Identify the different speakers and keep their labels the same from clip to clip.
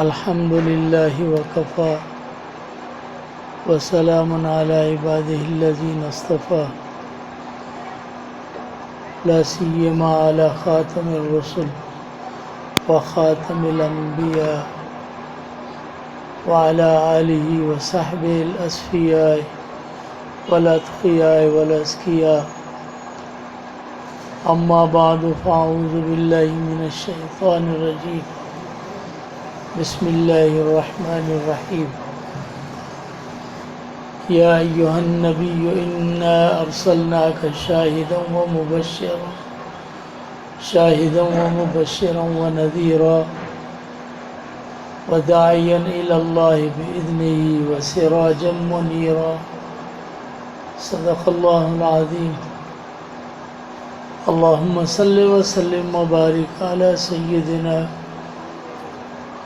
Speaker 1: अल्हम्दुलिल्लाहि वकफ़ा वसलामुन अला इबादिहिल्लज़ीना इस्तफ़ा ला सिय्यमा अला ख़ातमिर रुसुल व ख़ातमिल अंबिया व अला आलिहि व सहबिहिल अस्फ़िया वल अत्क़िया वल अज़किया अम्मा बादु फ़अऊज़ु बिल्लाहि मिनश शैतानिर रजीम बिस्मिल्लाहिर्रहमानिर्रहीम या अय्युहन नबिय्यु इन्ना अर्सलनाका शाहिदन व मुबश्शिरन व नज़ीरा व दाइयन इलल्लाहि बिइज़्निही व सिराजम मुनीरा सदक़ल्लाहुल अज़ीम। अल्लाहुम्मा सल्लि व सल्लिम व बारिक अला सय्यिदिना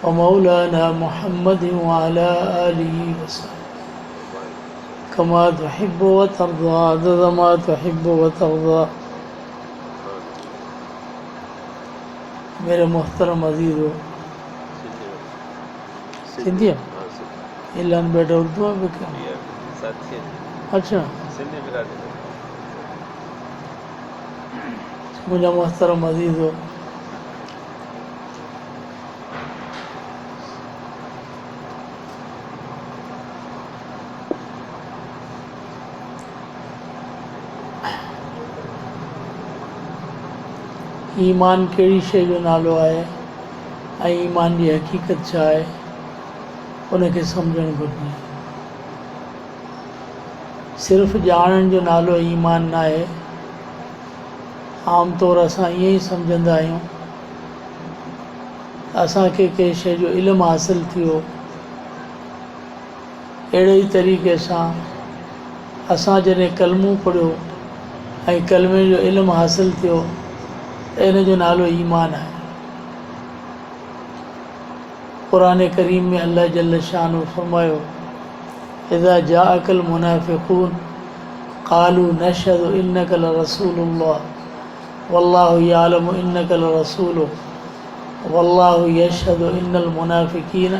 Speaker 1: व मौलाना मुहम्मदिन व अला आलिहि व सल्लम कमा तुहिब्बु व तर्दा अदद मा तुहिब्बु व तर्दा। मेरे मोहतरम अज़ीज़ो, सिंधी है इलान बेटा उर्दू में क्या? अच्छा, मुझे मोहतरम अज़ीज़ो, ईमान कहिड़ी शइ जो नालो आहे ऐं ईमान जी हक़ीक़त छा आहे उनखे सम्झणु घुरिजे। सिर्फ़ु ॼाणण जो नालो ईमान न आहे। आम तौर असां ईअं ई सम्झंदा आहियूं असांखे कंहिं शइ जो इल्मु हासिलु थियो, अहिड़े ई तरीक़े सां असां जॾहिं कलमो पढ़ियो ऐं कलमे जो इल्मु हासिलु थियो त इन जो नालो ईमान आहे। क़ुरान करीम में अल्लाह जल्ल शान फरमायो इज़ा जाअकल मुनाफ़िक़ून क़ालू नशहदु इन्नक लरसूलुल्लाह वल्लाहु यअलमु इन्नक लरसूलुहु वल्लाहु यशहदु इन्नल मुनाफ़िक़ीन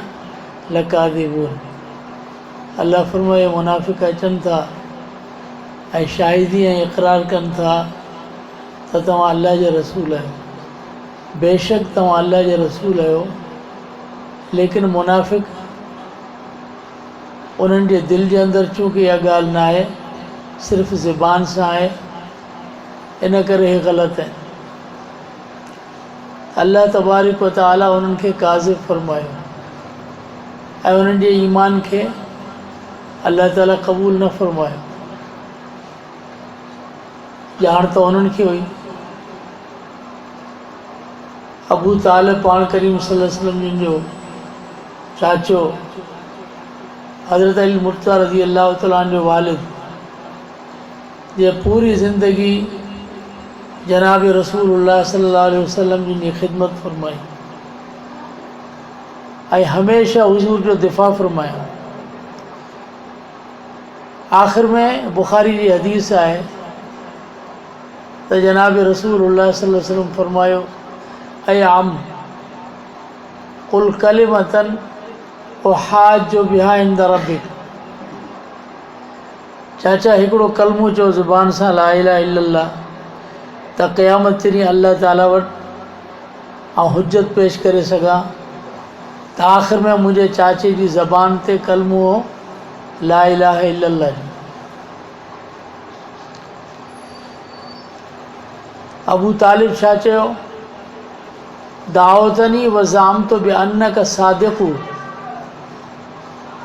Speaker 1: लकाज़िबून। अल्लाह फरमाए मुनाफ़िक़ अचनि था ऐं शाहिदी ऐं इक़रार कनि था त तव्हां अल्लाह जे रसूल आहियो, बेशक तव्हां अल्लाह जे रसूल आहियो, लेकिन मुनाफ़िक़ उन्हनि जे दिलि जे अंदरि चूंकि इहा ॻाल्हि न आहे, सिर्फ़ु ज़ुबान सां आहे, इन करे इहे ग़लति आहिनि। अल्लाह तबारक व तआला उन्हनि खे काज़िब फरमायो ऐं उन्हनि जे ईमान खे अल्लाह ताला क़बूल न फरमायो। ॼाण त उन्हनि खे हुई। अबू तालिब पाण करीम सल्लल्लाहु अलैहि वसल्लम जो चाचो हज़रत अली मुर्तज़ा रज़ी अल्लाह तआला जो वालिद, जे पूरी ज़िंदगी जनाब रसूलुल्लाह सल्लल्लाहु अलैहि वसल्लम जी ख़िदमत फरमाई ऐं हमेशह हुज़ूर जो दिफ़ा फरमाया। आख़िर में बुख़ारी जी हदीस आहे त जनाब रसूलुल्लाह सल्लल्लाहु अलैहि वसल्लम फरमायो ऐ आम कुल कलिमतन उहाज्जु बिहा इंद रब्बिक। चाचा हिकिड़ो कलमो चओ ज़ुबान सां ला इलाहा इल्लल्लाह त क़यामत जे ॾींहुं अल्लाह ताला वटि ऐं हुज्जत पेश करे सघां त आख़िर में मुंहिंजे चाचे जी ज़बान ते कलमो ला इलाहा इल्लल्लाह जो। अबू तालिब छा चयो? दावतनी व ज़ामतु बिअन्नक सादिक़ु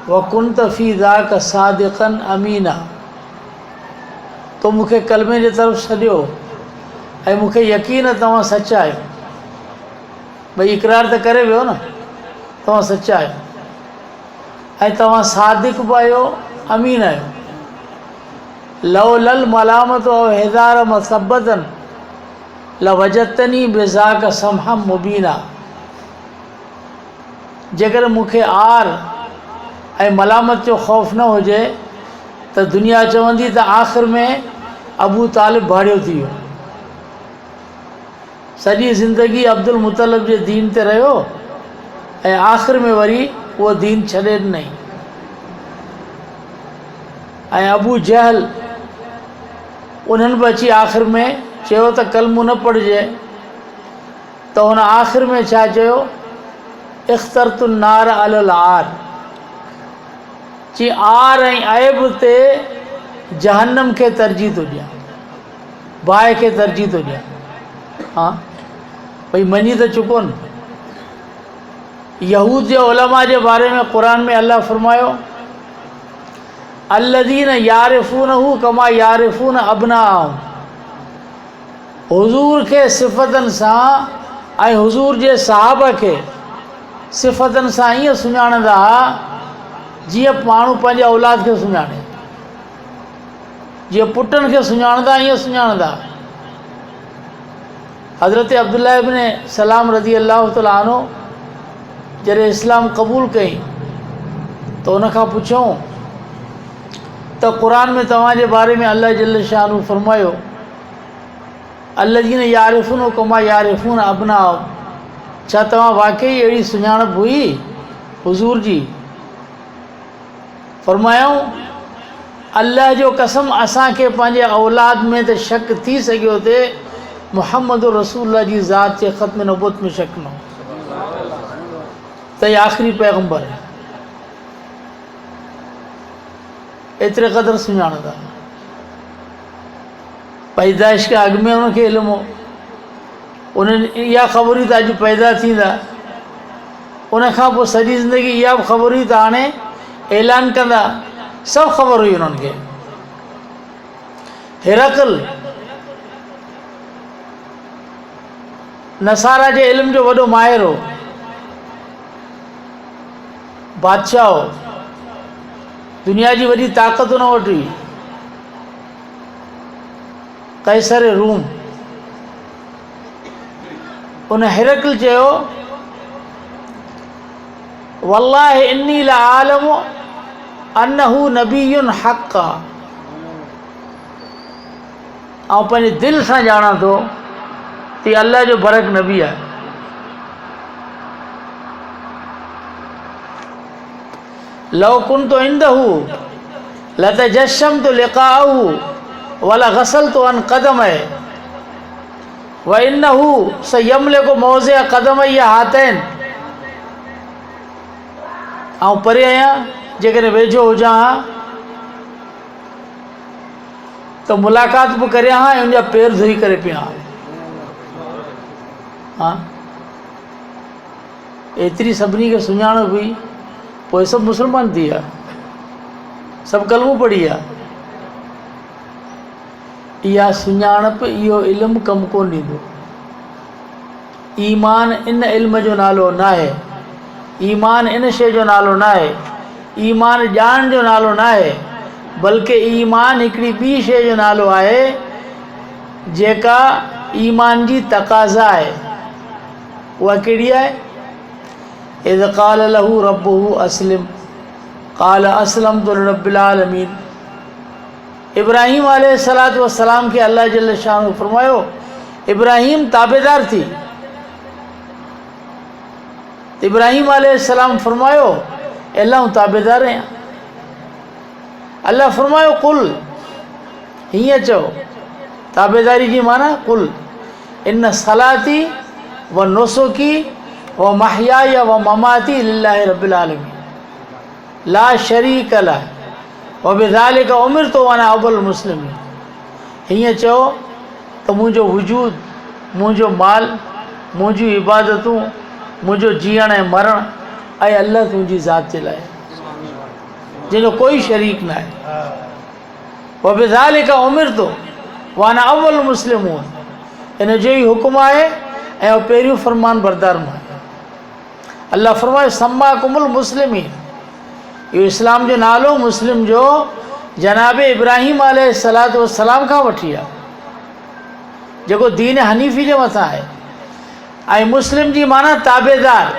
Speaker 1: व कुन्त फ़ी ज़ाक सादिक़न अमीना। तो मूंखे कलमे जे तरफ़ सॼो ऐं मूंखे यकीन तव्हां सचा आहियो। भई इक़रार त करे वियो न तव्हां सचा आहियो ऐं तव्हां सादिक़ बि आहियो, अमीन आहियो। लौलल मलामत औ हिज़ार मसब्बतन लवजतनी बिज़ाक समहम मुबीना। जेकर मूंखे आर ऐं मलामत जो ख़ौफ़ न हुजे त दुनिया चवंदी त आख़िर में अबू तालिब भाड़ियो थी वियो। सॼी ज़िंदगी अब्दुल मुतलब जे दीन ते रहियो ऐं आख़िर में वरी उहो दीन छॾे ॾिनई। ऐं अबू जहल उन्हनि बि अची आख़िर में चयो त कलमो न पढ़िजे, त हुन आख़िर में छा चयो, इख़्तरतु नार अलल आर, चई आर ऐं ऐब ते जहन्नम खे तरजीह थो ॾियां, बाहि खे तरजीह थो ॾियां। हा भई मञी त चुको न। यहूद जे उलमा जे बारे में क़ुरान में अल्लाह फरमायो, अल्लज़ीन यारिफूनहु कमा यारिफून अबनाअहुम, हुज़ूर खे सिफ़तनि सां ऐं हुज़ूर जे सहाबा खे सिफ़तनि सां ईअं सुञाणंदा जीअं माण्हू पंहिंजे औलाद खे सुञाणे, जीअं पुटनि खे सुञाणंदा ईअं सुञाणंदा। हज़रत अब्दुल्लाह इब्न सलाम रज़ी अल्लाह तआला अन्हु जॾहिं इस्लाम क़बूल कई त उनखां पुछऊं त क़ुरान में तव्हांजे बारे में अल्लाह जल्ल शानु फरमायो, अल्लज़ीन यारिफून कमा यारिफून अबनाअहुम, छा तव्हां वाकई अहिड़ी सुञाणप हुई हुज़ूर जी? फरमायूं, अल्लाह जो कसम असांखे पंहिंजे औलाद में त शक थी सघियो थे, मुहम्मद रसूलुल्लाह जी ज़ात जे ख़त्म नबूवत में शक न हो त हीअ आख़िरी पैगंबर है। एतिरे क़दुरु सुञाणंदा। पैदाइश खां अॻु में उनखे इल्मु हो, उन्हनि इहा ख़बरूं त अॼु पैदा थींदा, उनखां पोइ सॼी ज़िंदगी इहा बि ख़बरूं त हाणे ऐलान कंदा, सभु ख़बर हुई उन्हनि खे। हिरकल नसारा जे इल्म जो वॾो माहिर हो, बादशाह हो, दुनिया जी वॾी ताक़त हुन वटि हुई, कैसर रूम। उन हिरकल चयो, वल्लाहि इन्नी ला आलमु अन्नहु नबियुन हक़, ऐं पंहिंजे दिलि सां ॼाणा थो त अल्लाह जो बरक नबी आहे। लव कुन्तु इंदहु लतजस्समतु लिक़ाअहु वला गसलतु अन क़दमैहि व इन्नहु सयमलिकु मौज़िअ क़दमैहि हातैन, ऐं परे आहियां, जेकॾहिं वेझो हुजां हा त मुलाक़ात बि करियां हा ऐं उनजा पेर धोई करे पिया हा। एतिरी सभिनी खे सुञाणप हुई, पोइ सभु मुस्लमान थी विया, सभु कलमो पढ़ी विया। इहा सुञाणप, इहो इल्मु कमु कोन ॾींदो। ईमान इन इल्म जो नालो न आहे, ईमान इन शइ जो नालो न आहे, ईमान ॼाण जो नालो न आहे, बल्कि ईमान हिकिड़ी ॿी शइ जो नालो आहे जेका ईमान जी तक़ाज़ा आहे। उहा कहिड़ी आहे? इज़ क़ाल लहू रब्बुहु अस्लिम क़ाल अस्लमतु लिरब्बिल आलमीन। इब्राहीम अलैहिस्सलातु वस्सलाम खे अल्लाह जल्ल शानु फरमायो, इब्राहीम ताबेदार थी। इब्राहीम अलैहिस्सलाम फरमायो, अल्लाह हूं ताबेदार आहियां। अल्लाह फरमायो, कुल, हीअं चओ, ताबेदारी जी माना कुल इन सलाती व नुसुकी व महयाया व ममाती लिल्लाहि रब्बिल आलमीन ला शरीक लह व बिज़ालिका उमिरतु व अना अव्वल मुस्लिमीन। हीअं चओ त मुंहिंजो वजूद, मुंहिंजो माल, मुंहिंजूं इबादतूं, मुंहिंजो जीअण ऐं मरण ऐं अल्लाह तुंहिंजी ज़ात जे लाइ, जंहिंजो कोई शरीक न आहे। व बिज़ालिका उमिरतु व अना अव्वल मुस्लिमून, इन जो ई हुकुम आहे ऐं उहो पहिरियों फ़रमान बरदार मां। अल्लाह फरमाए, सम्माकुमुल मुस्लिमीन, इहो इस्लाम जो नालो मुस्लिम जो जनाब इब्राहीम अलैहिस्सलातु वस्सलाम खां वठी आहे, जेको दीन हनीफ़ी जे मथां आहे। ऐं मुस्लिम जी माना ताबेदार,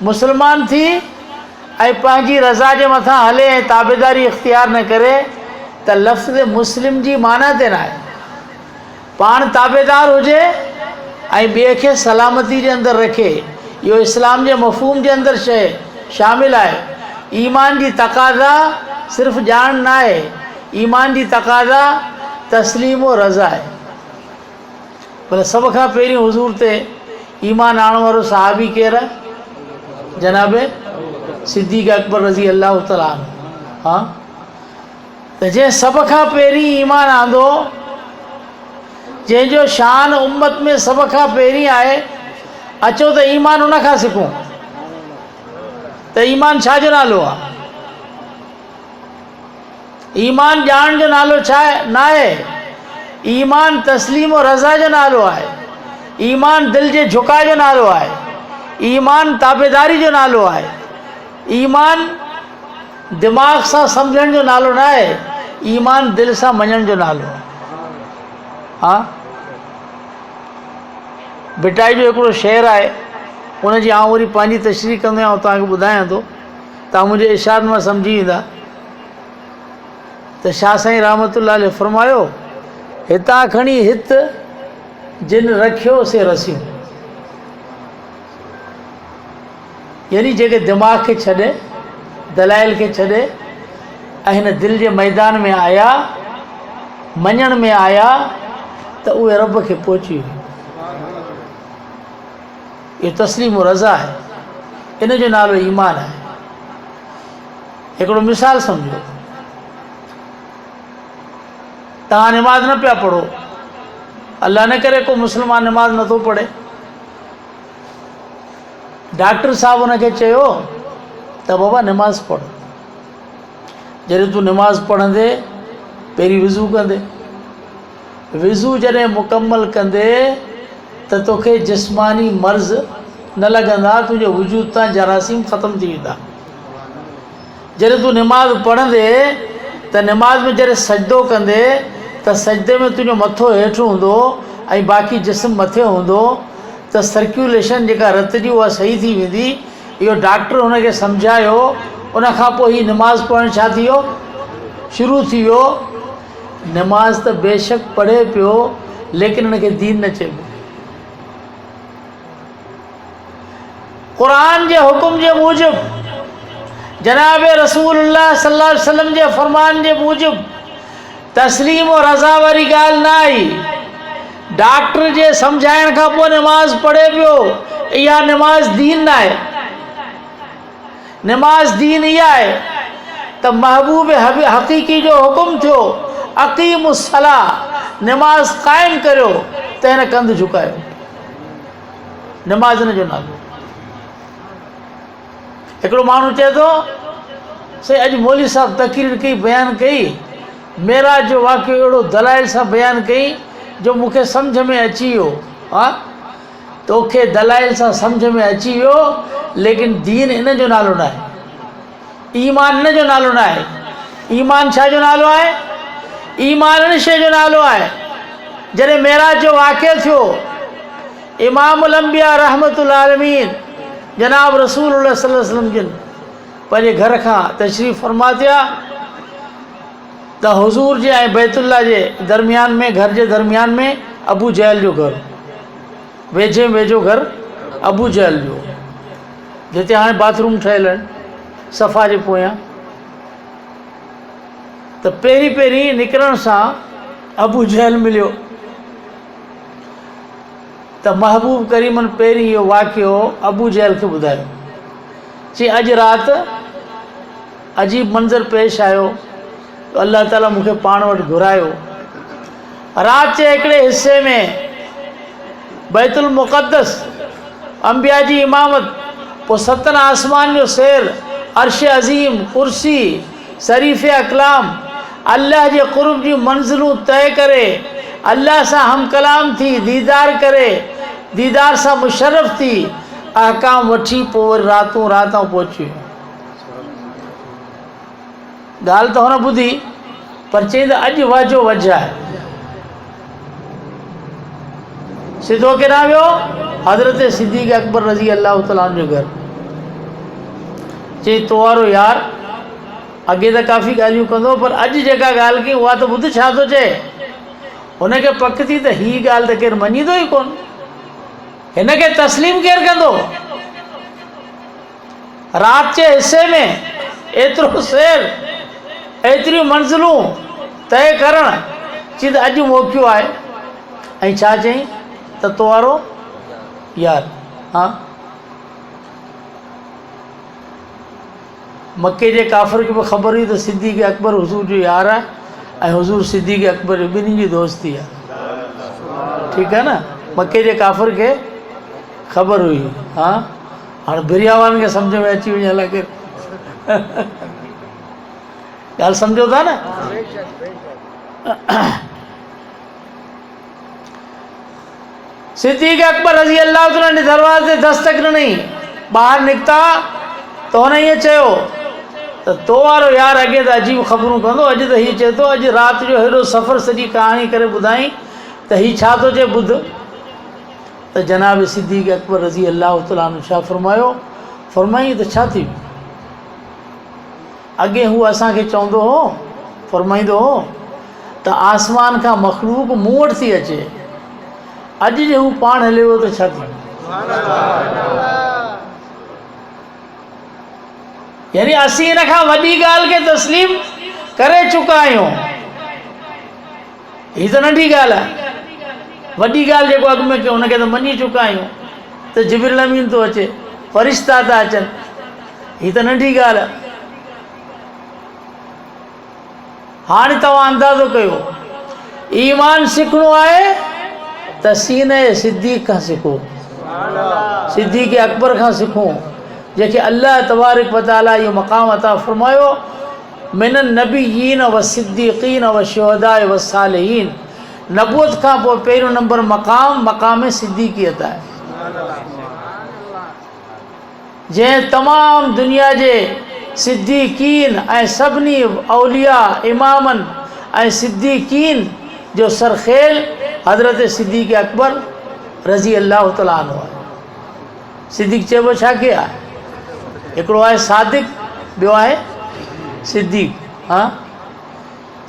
Speaker 1: मुस्लमान थी ऐं पंहिंजी रज़ा जे मथां हले ऐं ताबेदारी इख्तियार न करे त लफ़्ज़ मुस्लिम जी माना ते न आहे। पाण ताबेदार हुजे ऐं ॿिए खे सलामती जे अंदरि रखे। इहो इस्लाम जे मफ़हूम जे अंदरि शइ शामिल आहे। ईमान जी तक़ाज़ा सिर्फ़ु ॼाण न आहे, ईमान जी तक़ाज़ा तस्लीम व रज़ा आहे। भले सभ खां पहिरीं हुज़ूर ते ईमान आणण वारो सहाबी केरु आहे? जनाब सिद्दीक़ अकबर रज़ी अल्लाह तआला अन्हु। हा, त जंहिं सभ खां पहिरीं ईमान आंदो, जंहिंजो शान उम्मत में सभ खां पहिरीं आहे, अचो त ईमान उन खां सिखूं। त ईमान छा जो नालो आहे? ईमान ॼाण जो नालो छा आहे? न आहे। ईमान तस्लीम और रज़ा जो नालो आहे। ईमान दिल जे झुका जो नालो आहे। ईमान ताबेदारी जो नालो आहे। ईमान दिमाग़ सां सम्झण जो नालो न आहे, ईमान दिल सां मञण जो नालो आहे। हा, बिटाई जो हिकिड़ो शेर आहे, उनजी आउं वरी पंहिंजी तशरीह कंदो आहियां, तव्हांखे ॿुधायां थो, तव्हां मुंहिंजे इशार मां सम्झी वेंदा। त शाह साईं रहमतुल्लाह अलैह फरमायो, हितां खणी हित जिन रखियो से रसियूं। यानी जेके दिमाग़ खे छॾे, दलाइल खे छॾे ऐं हिन दिलि जे मैदान में आया, मञण में आया, त उहे रब खे पहुची वियो। इहो तस्लीम रज़ा आहे, इन जो नालो ईमान आहे। हिकिड़ो मिसाल सम्झो, तव्हां निमाज़ न पिया पढ़ो, अल्लाह न करे को मुस्लमान निमाज़ नथो पढ़े, डॉक्टर साहब उनखे चयो त बाबा निमाज़ पढ़। जॾहिं तूं निमाज़ पढ़ंदे पहिरीं विज़ू कंदे, विज़ू जॾहिं मुकमल कंदे त तोखे जिस्मानी मर्ज़ न लॻंदा, तुंहिंजे वजूद तां जरासीम ख़तमु थी वेंदा। जॾहिं तूं निमाज़ पढ़ंदे त निमाज़ में जॾहिं सजदो कंदे त सजदे में तुंहिंजो मथो हेठि हूंदो ऐं बाक़ी जिस्म मथे हूंदो, त सर्कुलेशन जेका रत जी उहा सही थी वेंदी। इहो डॉक्टर हुनखे सम्झायो। उनखां पोइ हीउ निमाज़ पढ़णु छा थी वियो? शुरू थी वियो। निमाज़ त बेशक पढ़े पियो, लेकिन हुनखे दीन न चइबो। क़ुरान जे हुकुम जे मूजिबि, जनाब रसूलुल्लाह सल्लल्लाहु अलैहि वसल्लम जे फ़रमान जे मूजिबि तस्लीम और रज़ा वारी ॻाल्हि न आई। डॉक्टर जे सम्झाइण खां पोइ निमाज़ पढ़े पियो, इहा निमाज़ दीन न आहे। निमाज़ दीन इहा आहे त महबूब हक़ीक़ी जो हुकुम थियो, अक़ीमुस सलाह, निमाज़ क़ाइमु करियो, त हिन कंधु झुकायो। निमाज़ जो नालो। हिकिड़ो माण्हू चए थो, साईं अॼु मौली साहब तक़रीर कई, बयानु कई, मेराज जो वाक़ियो अहिड़ो दलाइल सां बयानु कई जो मूंखे सम्झ में अची वियो। हा, तोखे दलाइल सां सम्झ में अची वियो, लेकिन दीन इन जो नालो न आहे, ईमान इन जो नालो न आहे। ईमान छा जो नालो आहे? ईमान इन शइ जो नालो आहे। जॾहिं मेराज जो वाक़ियो थियो, इमामुल अंबिया रहमतुल आलमीन जनाब रसूलुल्लाह सल्लल्लाहु अलैहि वसल्लम जिन पंहिंजे घर खां तशरीफ़ फरमा थिया, त हुज़ूर जे ऐं बैतुल्ला जे दरमियान में, घर जे दरमियान में अबू जहल जो घर, वेझे वेझो घर अबू जहल जो, जिते हाणे बाथरूम ठहियल आहिनि सफ़ा जे पोयां। त पहिरीं पहिरीं निकिरण सां अबू जहल मिलियो, त महबूब करीमन पहिरीं इहो वाक़ियो अबू जहल खे ॿुधायो। चई अॼु राति अजीब मंज़र पेश आयो, तो अल्लाह ताला मूंखे पाण वटि घुरायो। राति जे हिकिड़े हिस्से में बैतुल मुक़द्दस, अंबिया जी इमामत, पोइ सतन आसमान जो सैर, अर्श अज़ीम, कुर्सी, शरीफ़ अकलाम, अल्लाह जे क़ुर्ब जी मंज़िलूं तय करे, अल्लाह सां हम कलाम थी, दीदार करे, दीदार सां मुशर्रफ थी, अहकाम वठी पोइ वरी रातों रातां पहुची वियो। ॻाल्हि त हुन ॿुधी, पर चई त अॼु वाजो वज आहे। सिधो केॾां वियो? हज़रत सिद्दीक़ अकबर रज़ी अल्लाह तआला जो घर। चई तो वारो यार, अॻे त काफ़ी ॻाल्हियूं कंदो, पर अॼु जेका ॻाल्हि कई उहा त ॿुध छा थो चए। हुनखे पक थी त हीअ ॻाल्हि त केरु मञींदो ई कोन। हिन खे तस्लीम केरु कंदो? रात जे हिस्से में एतिरो सैर, एतिरियूं मंज़िलूं तय करण, चई त अॼु मौक़ियो आहे। ऐं छा चई त तो वारो यार। हाँ, मके जे काफ़िर खे बि ख़बर हुई त सिद्दीक़ अकबर हुज़ूर जो यार आहे ऐं हुज़ूर सिद्दीक़ अकबर ॿिन्हिनि जी दोस्ती आहे। ठीकु आहे न, मके जे काफ़िर खे ख़बर हुई। हाँ, हाणे बिरियावान खे सम्झ में अची वञे अलाए केरु। ॻाल्हि सम्झो था न? सिद्दीक़ अकबर रज़ी अल्लाह ताला ने दरवाज़े ते दस्तक ॾिनी, ॿाहिरि निकिता त हुन ईअं चयो त तो वारो यार अॻे त अजीब ख़बरूं कंदो, अॼु त हीअ चए थो अॼु राति जो हेॾो सफ़र सॼी कहाणी करे ॿुधाई त हीअ छा थो चए ॿुध। त जनाब सिद्दीक़ अकबर रज़ी अल्लाह ताला अन्हु छा फरमायो? फरमाई त छा थी? अॻे हू असांखे चवंदो हो, फरमाईंदो हो त आसमान खां मखलूक मूं वटि थी अचे, अॼु जे हू पाण हले वियो त छा थी? यानी असीं हिन खां वॾी ॻाल्हि खे तस्लीम करे चुका आहियूं। हीअ त नंढी ॻाल्हि आहे। वॾी ॻाल्हि जेको अॻु में कयो हुनखे त मञी चुका आहियूं त जिब्रील अमीन थो अचे, फ़रिश्ता था अचनि। हीअ त नंढी ॻाल्हि आहे। हाणे तव्हां अंदाज़ो कयो, ईमान सिखणो आहे त सीने सिद्दीक़ खां सिखो, सिद्दीक़ अकबर खां सिखो, जंहिंखे अल्लाह तबारक व तआला इहो मक़ाम अता फ़रमायो, मिनन नबिय्यीन व सिद्दीक़ीन व शुहदा व सालिहीन। नबूअत खां पोइ पहिरियों नंबर मक़ाम सिद्दीक़ियत आहे, जंहिं तमामु दुनिया जे सिद्दीक़ीन ऐं सभिनी औलिया इमामनि ऐं सिद्दीक़ीन जो सरखेल हज़रत सिद्दीक़ अकबर रज़ी अल्लाह ताला अन्हु आहे। सिद्दीक़ चइबो छा के आहे? हिकिड़ो आहे सादिक़, ॿियो आहे सिद्दीक़। हाँ,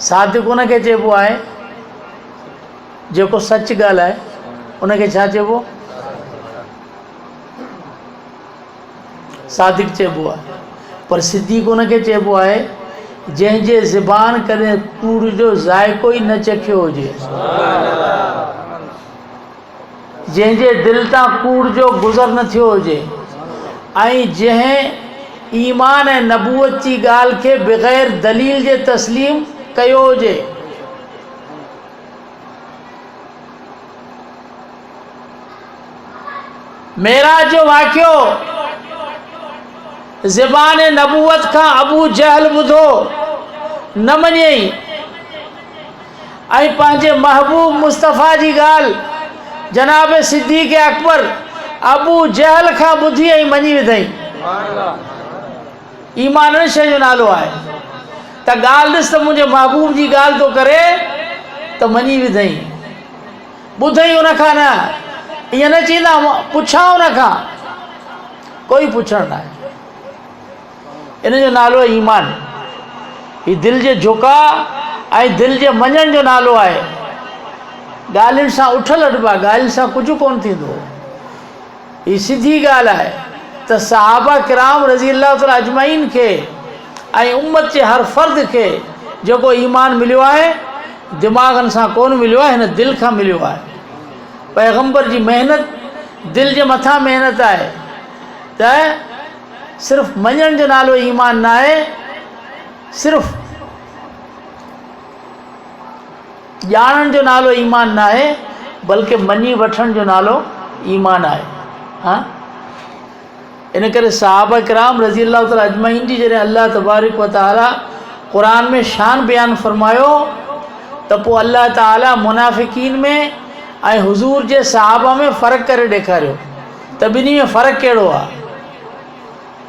Speaker 1: सादिक़ उनखे चइबो आहे जेको सच ॻाल्हाए, उनखे छा चइबो? सादिक़ चइबो आहे। पर सिद्दीक़ उनखे चइबो आहे जंहिंजे ज़बान कॾहिं कूड़ जो ज़ाइक़ो ई न चखियो हुजे, जंहिंजे दिलि तां कूड़ जो गुज़र न थियो हुजे, ऐं जंहिं ईमान ऐं नबूअत जी ॻाल्हि खे बग़ैर दलील जे तस्लीम कयो हुजे। मेराज जो वाक़ियो ज़बान नबूवत खां अबू जहल ॿुधो, न मञई, ऐं पंहिंजे महबूब मुस्तफ़ा जी ॻाल्हि जनाब सिद्दीक़ अकबर अबू जहल खां ॿुधी ऐं मञी विधई। ईमान न शइ जो नालो आहे त ॻाल्हि ॾिस त मुंहिंजे महबूब जी ॻाल्हि थो करे त मञी विधई, ॿुधई उन खां न। ईअं न चईंदा पुछां उन खां, कोई पुछणु न आहे। इन जो नालो आहे ईमान। हीउ दिलि जे झुका ऐं दिलि जे मञण जो नालो आहे। ॻाल्हियुनि सां उठल अॾिबा, ॻाल्हियुनि सां कुझु कोन थींदो। हीअ सिधी ॻाल्हि आहे त सहाबा किराम रज़ी अल्लाह ताला अजमईन खे ऐं उम्मत जे हर फ़र्द खे जेको ईमान मिलियो आहे, दिमाग़नि सां कोन मिलियो आहे, हिन दिलि खां मिलियो आहे। पैगंबर जी महिनत, दिलि जे मथां महिनत आहे। त सिर्फ़ु मञण जो नालो ईमान न आहे, सिर्फ़ु ॼाणण जो नालो ईमान न आहे, बल्कि मञी वठण जो नालो ईमान आहे। हाँ, इन करे सहाबा किराम रज़ी अल्लाह ताला अजमईन जी जॾहिं अल्लाह तबारक व तआला क़ुरान में शान बयान फरमायो त पोइ अल्लाह ताला मुनाफ़िकीन में ऐं हुज़ूर जे सहाबा में फ़र्क़ु करे ॾेखारियो त ॿिन्ही में फ़र्क़ु कहिड़ो आहे।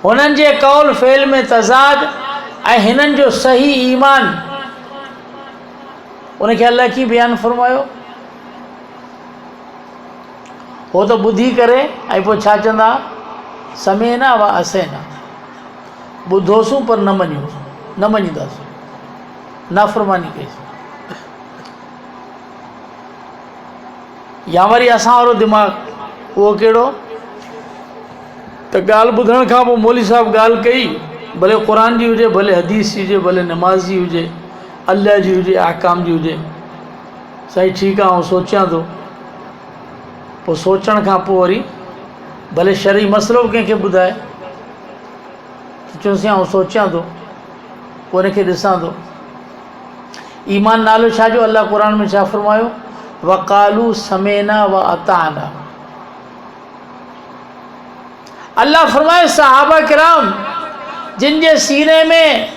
Speaker 1: हुननि जे कौल फ़ेल में तज़ाद ऐं हिननि जो सही ईमान, उनखे अल्लाह कीअं बयानु फरमायो? हो त ॿुधी करे ऐं पोइ छा चवंदा? समेना व असेना, ॿुधोसूं पर न मञियोसीं, न मञींदासीं, नाफ़रमानी कईसीं। या वरी असां वारो दिमाग़ उहो कहिड़ो त ॻाल्हि ॿुधण खां पोइ मौली साहब ॻाल्हि कई, भले क़ुर जी हुजे, भले हदीस जी हुजे, भले नमाज़ जी हुजे, अल्लाह जी हुजे, अहकाम जी हुजे। साईं ठीकु आहे, आउं सोचियां थो। पोइ सोचण खां पोइ वरी भले शरई मसइलो बि कंहिंखे ॿुधाए, चयोसीं आउं सोचियां थो, पोइ हुनखे ॾिसां थो। ईमान नालो छा जो? अल्लाह क़ुर में छा फरमायो? वक़ालू समेना व अताना। अल्लाह फरमाए सहाबा किराम जिन जे सीने में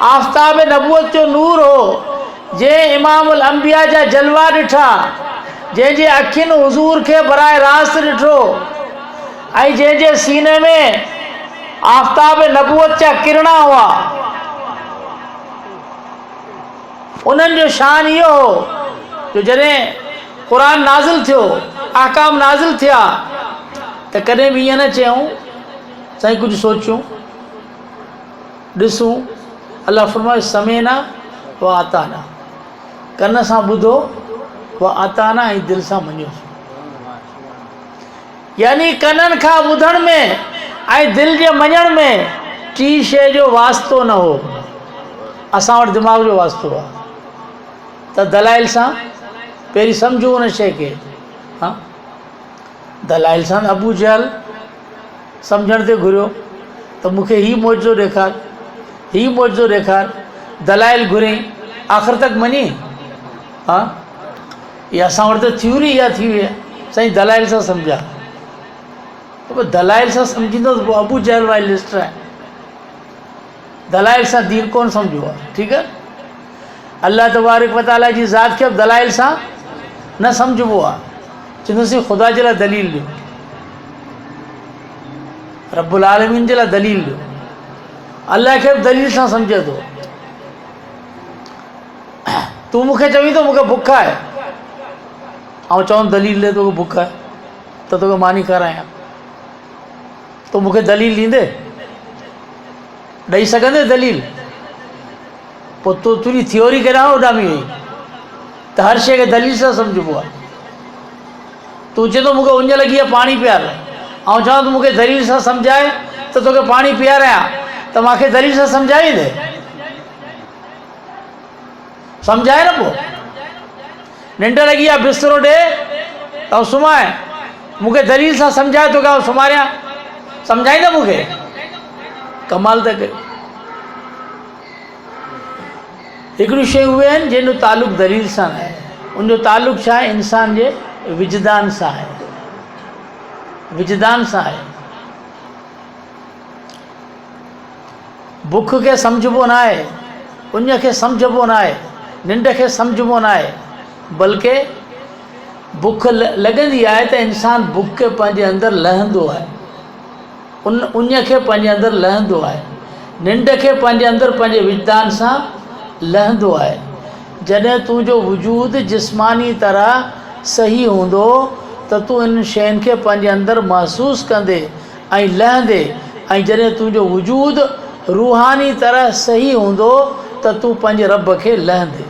Speaker 1: आफ़ताब नबूवत जो नूर हो, जंहिं इमामुल अंबिया जा जलवा ॾिठा, जंहिंजे अखियुनि हुज़ूर खे बराए रास्त ॾिठो, ऐं जंहिंजे सीने में आफ़ताब नबूवत जा किरणा हुआ, उन्हनि जो शान इहो हो जो जॾहिं क़ुर नाज़िल थियो, अहकाम नाज़िल थिया, त कॾहिं बि ईअं न चयूं साईं कुझु सोचियूं ॾिसूं। अल्लाह फरमाए समेना व आताना, कन सां ॿुधो, व आताना ऐं दिलि सां मञियोसीं। यानी कननि खां ॿुधण में ऐं दिलि जे मञण में टी शइ जो वास्तो न हो, असां वटि दिमाग़ जो वास्तो आहे। त दलाइल सां पहिरीं सम्झो हुन शइ खे। हा, दलाइल सां अबू जहल सम्झण ते घुरियो त मूंखे हीउ मौजो ॾेखार, हीउ मौजो ॾेखार, दलाइल घुरियईं, आख़िर तक मञी। हा, इहा असां वटि त थ्योरी इहा थी वई आहे, साईं दलाइल सां सम्झा। पोइ दलाइल सां सम्झींदो त पोइ अबू जहल वारी लिस्ट आहे। दलाइल सां दीन कोन सम्झो आहे, ठीकु आहे। अल्लाह तबारक व तआला जी ज़ात खे बि दलाइल सां न सम्झबो आहे। चवंदासीं ख़ुदा जे लाइ दलील ॾियो, रब्बुल आलमीन जे लाइ दलील ॾियो। अल्लाह खे बि दलील सां सम्झे थो। तूं मूंखे चवीं थो मूंखे बुख आहे, ऐं चवनि दलील ॾे तोखे बुख आहे त तोखे मानी खारायां, तूं मूंखे दलील ॾींदे? ॾेई सघंदे दलील? पोइ तूं तुंहिंजी थ्योरी केॾां उॾामी वई त हर शइ खे दलील सां सम्झबो आहे। तूं चए थो मूंखे उञ लॻी आहे पाणी पीआर, ऐं चवां तूं मूंखे दलील सां सम्झाए त तोखे पाणी पीआरायां, त मूंखे दलील सां सम्झाईंदे? सम्झाए न। पोइ निंड लॻी आहे बिस्तरो ॾे ऐं सुम्हाए, मूंखे दलील सां सम्झाए तोखे आउं सुम्हारियां, सम्झाईंदा मूंखे? कमाल त कयो। हिकिड़ियूं शयूं उहे आहिनि जंहिंजो तालुक़ु दलील सां न आहे, उनजो तालुक़ु छा आहे? इंसान जे विजदान सां आहे, विजदान सां आहे। बुख खे सम्झबो न आहे, उञ खे सम्झबो न आहे, निंड खे सम्झबो न आहे, बल्कि बुख लॻंदी आहे त इंसान बुख खे पंहिंजे अंदरि लहंदो आहे, उञ खे पंहिंजे अंदरि लहंदो आहे, निंड खे पंहिंजे अंदरि पंहिंजे विजदान सां लहंदो आहे। जॾहिं तुंहिंजो वजूद जिस्मानी तरह सही हूंदो त तूं इन शयुनि खे पंहिंजे अंदरि महसूसु कंदे ऐं लहंदे, ऐं जॾहिं तुंहिंजो वजूद रूहानी तरह सही हूंदो त तूं पंहिंजे रब खे लहंदे।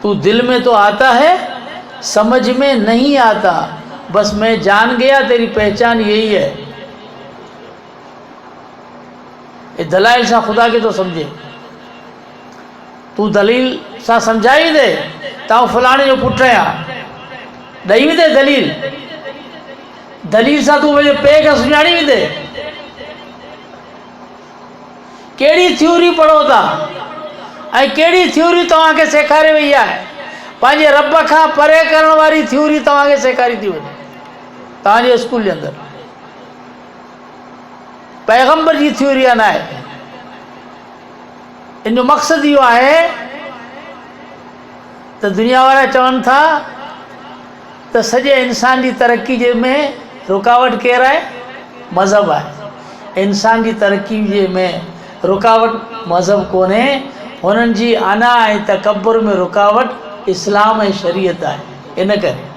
Speaker 1: तू दिल में तो आता है, समझ में नहीं आता, बस मैं जान गया तेरी पहचान यही है। ये दलाइल सां ख़ुदा खे तो सम्झे। तू दलील सां सम्झाई दे त फलाणे जो पुटु आहियां, ॾेई वेंदे दलील? दलील सां तूं पंहिंजे पे खे सुञाणी वेंदे? कहिड़ी थ्योरी पढ़ो था ऐं कहिड़ी थ्योरी तव्हांखे सेखारे वई आहे? पंहिंजे रब खां परे करण वारी थ्योरी तव्हांखे सेखारी थी वञे तव्हांजे स्कूल जे अंदरि। पैगंबर जी थ्योरी न आहे। इन जो मक़सदु इहो आहे त दुनिया वारा चवनि था त सॼे इंसान जी तरक़ी जे में रुकावट केरु आहे? मज़हब आहे। इंसान जी तरक़ी जे में रुकावट मज़हब कोन्हे, हुननि जी अना ऐं तकब्बुर में रुकावट इस्लाम ऐं शरीयत आहे। इन करे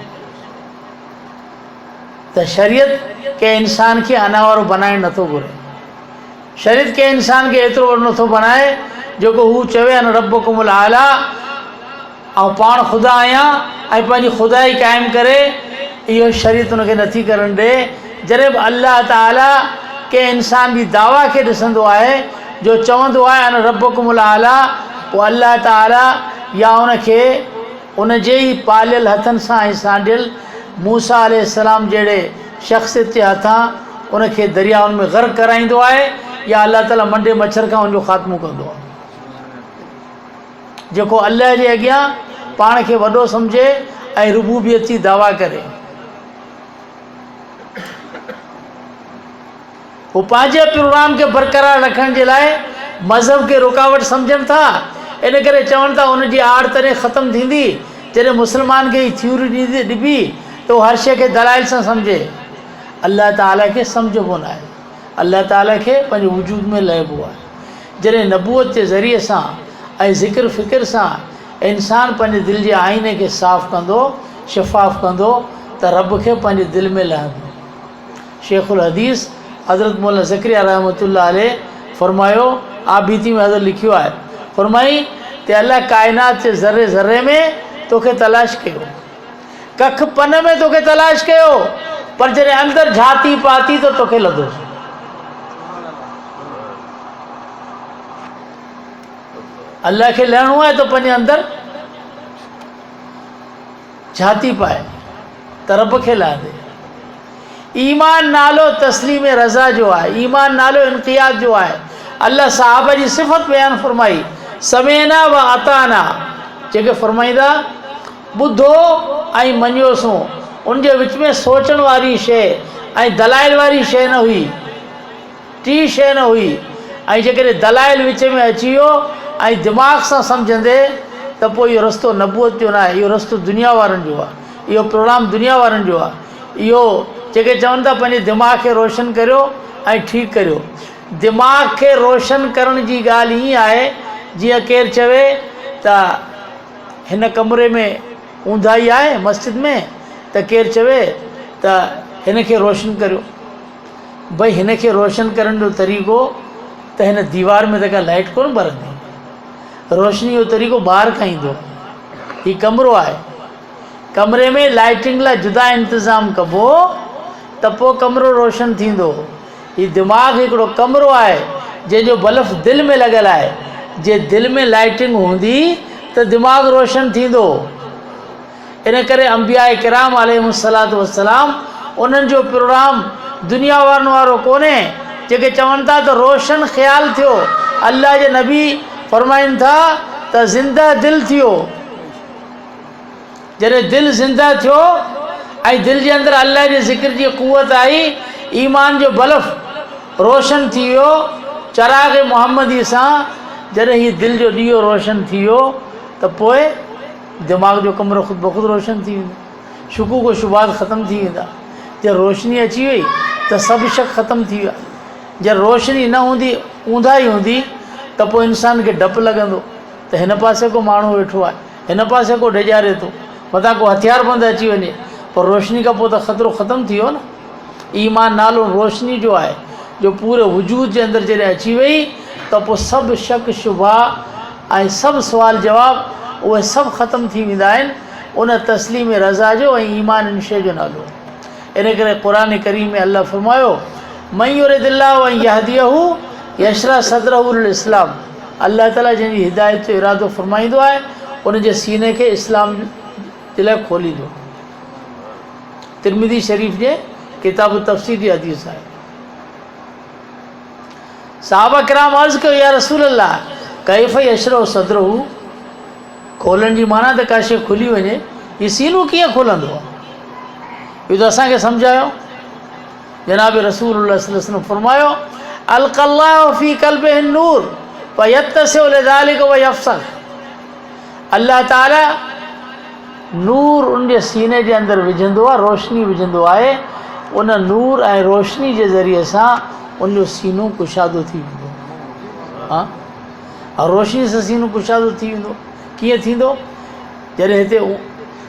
Speaker 1: त शरीयत के इंसान खे अना वारो बनाइण नथो घुरे। शरीयत के इंसान खे एतिरो वॾो नथो बनाए जेको हू चवे अन रब्बुकुमुल आला, ऐं पाण ख़ुदा आहियां ऐं पंहिंजी ख़ुदाई क़ाइमु करे इहो शरीयत उनखे नथी करणु ॾिए। जॾहिं बि अल्लाह ताला के इंसान जी दावा खे ॾिसंदो आहे जो चवंदो आहे अन रब्बुकुमुल आला, पोइ अल्लाह ताला या उनखे उन जे ई पालियल हथनि सां ऐं सांडियल मूसा अलैहिस्सलाम जहिड़े शख़्सियत जे हथां उनखे दरियाउनि में ग़र्क़ कराईंदो आहे, या अल्लाह ताला मंडे मच्छर खां उनजो ख़ात्मो कंदो आहे। जेको अल्लाह जे अॻियां पाण खे वॾो सम्झे ऐं रुबूबियत जी दावा करे, वो पंहिंजे प्रोग्राम खे बरक़रार रखण जे लाइ मज़हब खे रुकावट सम्झनि था। इन करे चवनि था उनजी आड़ तॾहिं ख़तमु थींदी जॾहिं मुस्लमान खे थ्योरी ॾिबी त उहो हर शइ खे दलाइल सां सम्झे। अल्लाह ताला खे सम्झबो न आहे, अल्लाह ताला खे पंहिंजे वजूद में लहिबो आहे। जॾहिं नबूअत जे ज़रिए सां ऐं ज़िक्र फ़िक्र सां इंसान पंहिंजे दिलि जे आईने खे साफ़ कंदो, शफ़ाफ़ कंदो, त रब खे पंहिंजे दिलि में लहंदो। शेखुल हदीस हज़रत मौलाना ज़करिया रहमतुल्लाह अलैह फरमायो, आबीती में हज़रत लिखियो आहे, फरमाई त अल्लाह काइनात जे ज़रे ज़रे में तोखे तलाश कयो, कख पन में तोखे तलाश कयो, पर जॾहिं अंदरि झाती पाती त तोखे लधो। अल्लाह खे लहणो आहे त पंहिंजे अंदरि झाती पाए त रब खे लहंदे। ईमान नालो तस्लीम रज़ा जो आहे, ईमान नालो इनक़ियाद जो आहे। अल्लाह साहबा जी सिफ़त बयानु फरमाई, समेना व अताना, जेके फरमाईंदा ॿुधो ऐं मञियोसूं, उनजे विच में सोचण वारी शइ ऐं दलाइल वारी शइ न हुई, टी शइ न हुई। ऐं जेकॾहिं दलाइल विच में अची वियो ऐं दिमाग़ सां सम्झंदे त पोइ इहो रस्तो नबूअत जो न आहे, इहो रस्तो दुनिया वारनि जो आहे, इहो प्रोग्राम दुनिया वारनि जो आहे। इहो जेके चवनि था पंहिंजे दिमाग़ खे रोशन करियो ऐं ठीकु करियो, दिमाग़ खे रोशन करण जी ॻाल्हि ईअं आहे जीअं केरु चवे त हिन कमरे में ऊंधाई आहे मस्जिद में, त केरु चवे त हिन खे रोशन करियो। भई हिन खे रोशन करण जो तरीक़ो त हिन दीवार में त का लाइट कोन ॿरंदी, रोशनी जो तरीक़ो ॿाहिरि खां ईंदो। हीउ कमिरो आहे, कमरे में लाइटिंग लाइ जुदा इंतज़ाम कबो त पोइ कमिरो रोशन थींदो। हीउ दिमाग़ हिकिड़ो कमिरो आहे जंहिंजो बल्ब दिलि में लॻियलु आहे, जे दिलि में लाइटिंग हूंदी त दिमाग़ रोशन थींदो। इन करे अंबिया किराम अलैहिमुस्सलातु वस्सलाम उन्हनि जो प्रोग्राम दुनिया वारनि वारो कोन्हे जेके चवनि था त रोशन ख़्यालु थियो। अल्लाह जे नबी फरमाइनि था त ज़िंदा दिलि थियो। जॾहिं दिलि ज़िंदा थियो ऐं दिलि जे अंदरि अल्लाह जे ज़िक्र जी क़ुवत आई, ईमान जो बल्ब रोशन थी वियो चराग़ मुहम्मदी सां, जॾहिं हीअ दिलि जो ॾीओ रोशन थी वियो त पोइ दिमाग़ जो कमिरो ख़ुदि ब ख़ुदि रोशन थी वेंदो, शुकूक व शुबहात ख़तमु थी वेंदा। जॾहिं रोशनी अची वई त सभु शक ख़तमु थी विया। जॾहिं रोशनी न हूंदी, ऊंधाई हूंदी, त पोइ इंसान खे डपु लॻंदो त हिन पासे को माण्हू वेठो आहे, हिन पासे को डिॼारे थो, मथां को हथियारबंद अची वञे, पर रोशनी खां पोइ त ख़तरो ख़तमु थी वियो न। ईमान नालो रोशनी जो आहे जो पूरे वजूद जे अंदरि जॾहिं अची वई त पोइ सभु शक शुबहा ऐं सभु सुवाल जवाब उहे सभु ख़तमु थी वेंदा आहिनि उन तस्लीम रज़ा जो ऐं ईमान इन शइ जो नालो। इन करे क़ुरान करीम में अल्लाह फरमायो, मन युरिदिल्लाहु अन यहदियहु यशरह सदरहु लिल इस्लाम। अल्लाह ताला जंहिंजी हिदायत जो इरादो फरमाईंदो आहे उनजे सीने खे इस्लाम जे लाइ खोलींदो। तिरमिज़ी शरीफ़ जे किताब तफ़सीर जी हदीस आहे। सहाबा किराम अर्ज़ कयो, या रसूल अल्लाह कैफ़ यशरहु सदरहु, खोलण जी माना त का शइ खुली वञे, हीउ सीनो कीअं खुलंदो आहे, इहो त असांखे सम्झायो। जनाब रसूलुल्लाह सल्लल्लाहु अलैहि वसल्लम फरमायो, अलक़ल्लाहु फ़ी क़ल्बिहि नूर फ़यत्तसिउ लिज़ालिका व यफ़्सह। अल्लाह ताला नूर उनजे सीने जे अंदरि विझंदो आहे, रोशनी विझंदो आहे। उन नूर ऐं रोशनी जे ज़रिए सां उनजो सीनो कुशादो थी वेंदो। हा, रोशनी सां सीनो कुशादो थी वेंदो। कीअं थींदो? जॾहिं हिते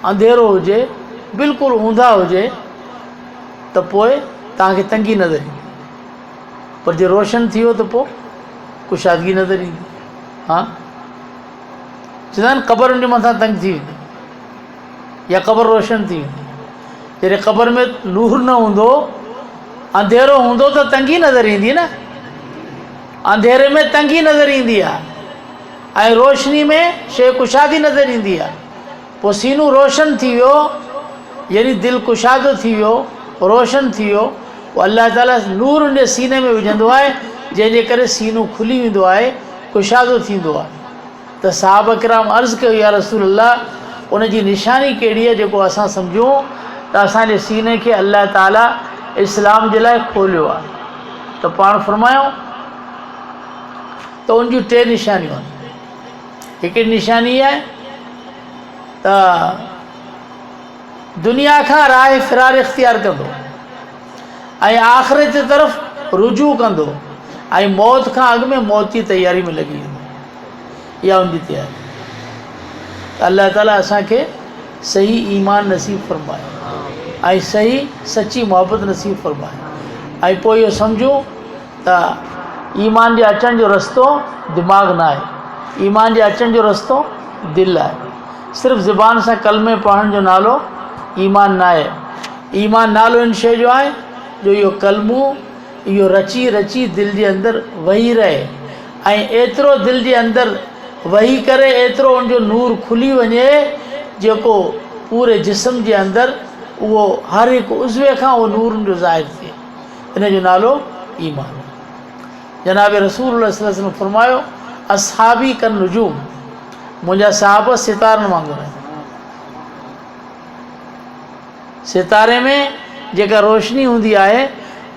Speaker 1: अंधेरो हुजे, बिल्कुलु ऊंधा हुजे, त पोइ तव्हांखे तंगी नज़र ईंदी, पर जे रोशन थी वियो त पोइ कुशादगी नज़र ईंदी। हा, चवंदा आहिनि क़बर जे मथां तंग थी वेंदी या क़बर रोशन थी वेंदी। जॾहिं क़बर में नूर न हूंदो, अंधेरो हूंदो त तंगी नज़र ईंदी न, अंधेरे में तंगी नज़र ईंदी आहे ऐं रोशनी में शइ कुशादी नज़र ईंदी आहे। पोइ सीनो रोशन थी वियो, यानी दिलि कुशादो थी वियो, रोशन थी वियो। पोइ अलाह ताला नूर उन सीने में विझंदो आहे, जंहिंजे करे सीनो खुली वेंदो आहे, कुशादो थींदो आहे। त सहाबा किराम अर्ज़ु कयो, या रसूल अल्लाह, उन जी निशानी कहिड़ी आहे जेको असां सम्झूं त असांजे सीने खे अलाह ताला इस्लाम जे लाइ खोलियो आहे? त पाण फरमायूं त उन जूं टे निशानियूं आहिनि। हिकिड़ी निशानी आहे त दुनिया खां राह फ़िरार इख़्तियार कंदो ऐं आख़िरत जी तरफ़ रुजू कंदो ऐं मौत खां अॻु में मौत जी तयारी में लॻी वेंदो। इहा उनजी तयारी। त अलाह ताला असांखे सही ईमान नसीब फरमाए ऐं सही सची मोहबत नसीब फरमाए। ऐं पोइ इहो सम्झूं त ईमान जे अचण जो रस्तो दिमाग़ न आहे, ईमान जे अचण जो रस्तो दिलि आहे। सिर्फ़ु ज़ुबान सां कलमे पढ़ण जो नालो ईमान न आहे। ईमान नालो इन शइ जो आहे जो इहो कलमो इहो रची रची दिलि जे अंदरि वही रहे ऐं एतिरो दिलि जे अंदरि वही करे एतिरो उनजो नूर खुली वञे जेको पूरे जिस्म जे अंदरि उहो हर हिकु उज़वे खां उहो नूर जो ज़ाहिर थिए। इन जो नालो ईमान। जनाब रसूल सल्लल्लाहु अलैहि वसल्लम फरमायो, असहाबी कन नुजूम, मुंहिंजा सहाबा सितारनि वांगुरु आहिनि। सितारे में जेका रोशनी हूंदी आहे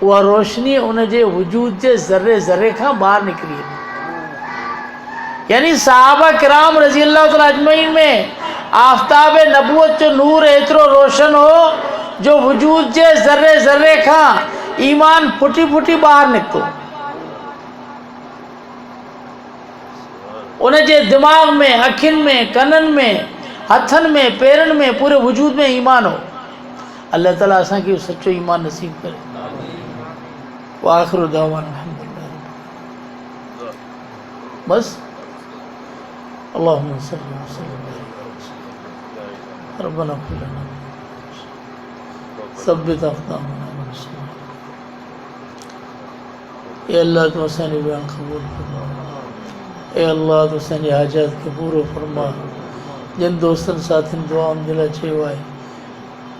Speaker 1: उहा रोशनी उन जे वजूद जे ज़र्रे ज़र्रे खां ॿाहिरि निकिरी वेंदी। यानी सहाबा किराम रज़ी अल्लाह तआला अजमईन में आफ़ताब नबूवत जो नूर एतिरो रोशन हो जो वजूद जे ज़र्रे ज़र्रे खां ईमान फुटी फुटी ॿाहिरि निकितो। उन जे दिमाग़ में, अखियुनि में, कननि में, हथनि में, पेरनि में, पूरे वजूद में ईमान हो। अल्लाह ताला असांखे सचो ईमान नसीब करे। व आख़िरु दावाना अल्हम्दुलिल्लाह। बस अल्लाहुम्मा सल्लि व सल्लिम रब्बना कुल लना सब्बित अक़दामना व नस्र। ए अल्लाह तो असांजी बयान क़बूल फरमा। ए अल्लाह तो असांजी हाजात खे पूरो फरमा। जिन दोस्तनि साथियुनि दुआ उन जे लाइ चयो आहे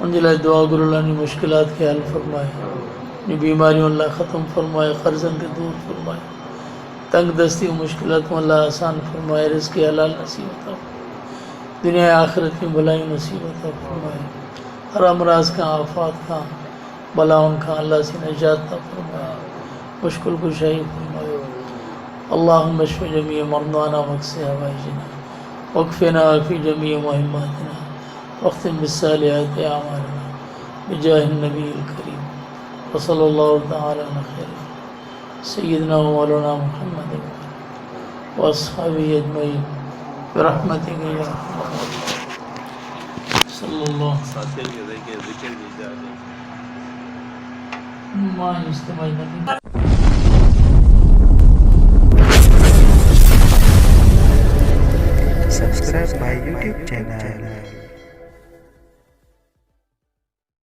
Speaker 1: उन जे लाइ दुआ गुरू अल्लाह जी मुश्किलात खे हल फरमाए, बीमारियों अल्लाह ख़त्म फरमाए, क़र्ज़नि खे दूर फरमाए, तंग दस्ती मुश्किलातूं अल्लाह आसान फरमाए, रिज़्क़ हलाल नसीब अता, दुनिया आख़िरत में भलाइयूं नसीब अता फरमाए, हर अमराज़ खां, आफ़ात खां, बलाउनि खां अल्लाह से निजात अता फरमाए, मुश्किल कुशाई फरमायो। अल्लाहुम्मा अशफ़ि जमीअ मरदाना वक़्सि हवाइजना वक़्फ़िना फ़ी जमीअ मुहिम्मातिना वख़्तिम बिस्सालिहाति अमालना बिजाहिन नबील करीम व सल्लल्लाहु तआला अला खैर सय्यिदना व मौलाना मुहम्मद व अस्हाबिही अजमईन बिरहमतिक या सल्लल्लाहु
Speaker 2: Subscribe my YouTube channel.